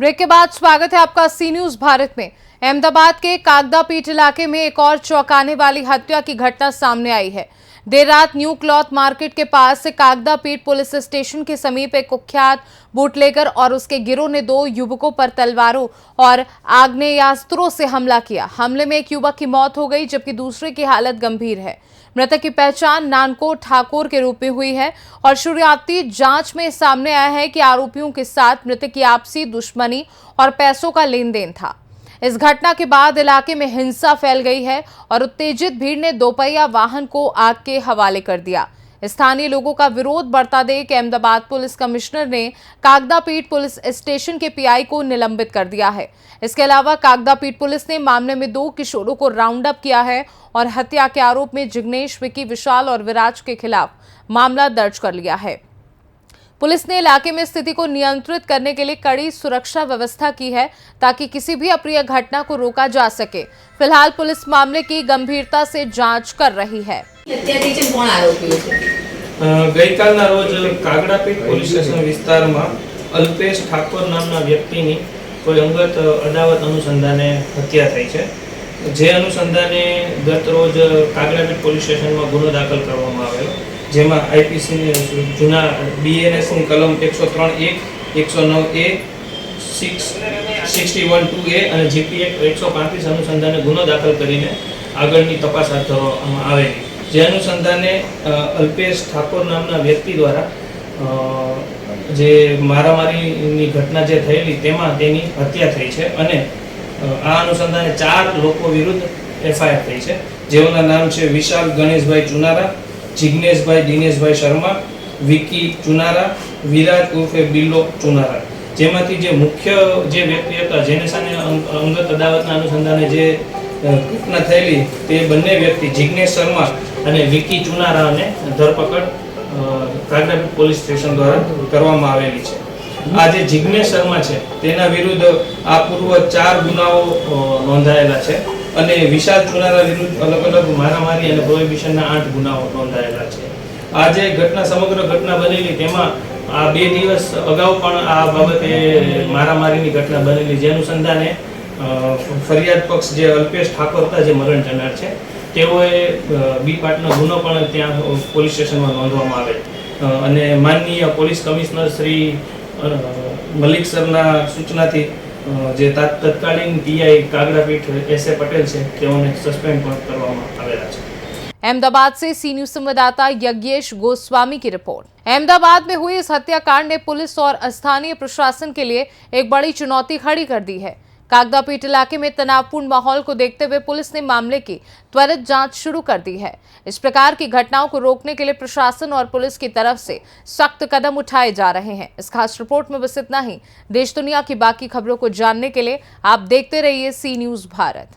Break के बाद स्वागत है आपका सी न्यूज भारत में। अहमदाबाद के कागदापीठ इलाके में एक और चौंकाने वाली हत्या की घटना सामने आई है। देर रात न्यू क्लॉथ मार्केट के पास से कागदापीठ पुलिस स्टेशन के समीप एक कुख्यात बूटलेगर और उसके गिरोह ने दो युवकों पर तलवारों और आग्नेयास्त्रों से हमला किया। हमले में एक युवक की मौत हो गई जबकि दूसरे की हालत गंभीर है। मृतक की पहचान नानको ठाकुर के रूप में हुई है और शुरुआती जांच में सामने आया है कि आरोपियों के साथ मृतक की आपसी दुश्मनी और पैसों का लेन देन था। इस घटना के बाद इलाके में हिंसा फैल गई है और उत्तेजित भीड़ ने दोपहिया वाहन को आग के हवाले कर दिया। स्थानीय लोगों का विरोध बढ़ता देख अहमदाबाद पुलिस कमिश्नर ने कागदापीठ पुलिस स्टेशन के पीआई को निलंबित कर दिया है। इसके अलावा कागदापीठ पुलिस ने मामले में 2 किशोरों को राउंड अप किया है और हत्या के आरोप में जिग्नेश, विकी, विशाल और विराज के खिलाफ मामला दर्ज कर लिया है। पुलिस ने इलाके में स्थिति को नियंत्रित करने के लिए कड़ी सुरक्षा व्यवस्था की है ताकि किसी भी अप्रिय घटना को रोका जा सके। फिलहाल पुलिस मामले की गंभीरता से जांच कर रही है। ગઈકાલના રોજ કાગડાપીઠ પોલીસ સ્ટેશન વિસ્તારમાં અલ્પેશ ઠાકોર નામના વ્યક્તિની કોઈ અંગત અદાવત અનુસંધાને હત્યા થઈ છે, જે અનુસંધાને ગત રોજ કાગડાપીઠ પોલીસ સ્ટેશનમાં ગુનો દાખલ કરવામાં આવેલો, જેમાં આઈપીસીની જૂના બીએનએસની કલમ 103(1), 109(a), 61(2)A અને જીપી એક્ટ 135 અનુસંધાને ગુનો દાખલ કરીને આગળની તપાસ હાથ ધરવામાં આવેલી, જે અનુસંધાને અલ્પેશ ઠાકોર નામના વ્યક્તિ દ્વારા જે મારામારીની ઘટના જે થયેલી તેમાં તેની હત્યા થઈ છે અને આ અનુસંધાને 4 લોકો વિરુદ્ધ એફઆઈઆર થઈ છે, જેઓના નામ છે વિશાલ ગણેશભાઈ ચુનારા, જિગ્નેશભાઈ દિનેશભાઈ શર્મા, વિકી ચુનારા, વિરાજ ઉર્ફે બિલ્લો ચુનારા, જેમાંથી જે મુખ્ય જે વ્યક્તિ હતા જેને સામે અંગત અદાવતના અનુસંધાને જે ઘટના થયેલી તે બંને વ્યક્તિ જિગ્નેશ શર્મા અને વિકી ચુનારાને ધરપકડ કાગડાપીઠ પોલીસ સ્ટેશન દ્વારા કરવામાં આવેલી છે। આ જે જિગ્નેશ શર્મા છે તેના વિરુદ્ધ આ પૂર્વ 4 ગુનાઓ નોંધાયેલા છે અને વિશાલ ચુનારા વિરુદ્ધ અલગ અલગ મારામારી અને પ્રોહિબિશનના 8 ગુનાઓ નોંધાયેલા છે। આ જે ઘટના સમગ્ર ઘટના બનેલી તેમાં આ 2 દિવસ અગાઉ પણ આ બાબતે મારામારીની ઘટના બનેલી, જે અનુસંધાને ફરિયાદ પક્ષ જે અલ્પેશ ઠાકોર હતા જે મરણ જનાર છે તેઓએ બી પાર્ટનો ગુનો પણ ત્યાં પોલીસ સ્ટેશનમાં નોંધવામાં આવે અને માનનીય પોલીસ કમિશનર શ્રી મલિક સરના સૂચનાથી જે તત્કાલીન પીઆઈ કાગડાપીઠ એસએ પટેલ છે તેઓને સસ્પેન્ડ પણ કરવામાં આવેલા છે। अहमदाबाद से सी न्यूज संवाददाता यज्ञेश गोस्वामी की रिपोर्ट। अहमदाबाद में हुई इस हत्याकांड ने पुलिस और स्थानीय प्रशासन के लिए एक बड़ी चुनौती खड़ी कर दी है। कागदापीठ इलाके में तनावपूर्ण माहौल को देखते हुए पुलिस ने मामले की त्वरित जांच शुरू कर दी है। इस प्रकार की घटनाओं को रोकने के लिए प्रशासन और पुलिस की तरफ से सख्त कदम उठाए जा रहे हैं। इस खास रिपोर्ट में बस इतना ही। देश दुनिया की बाकी खबरों को जानने के लिए आप देखते रहिए सी न्यूज भारत।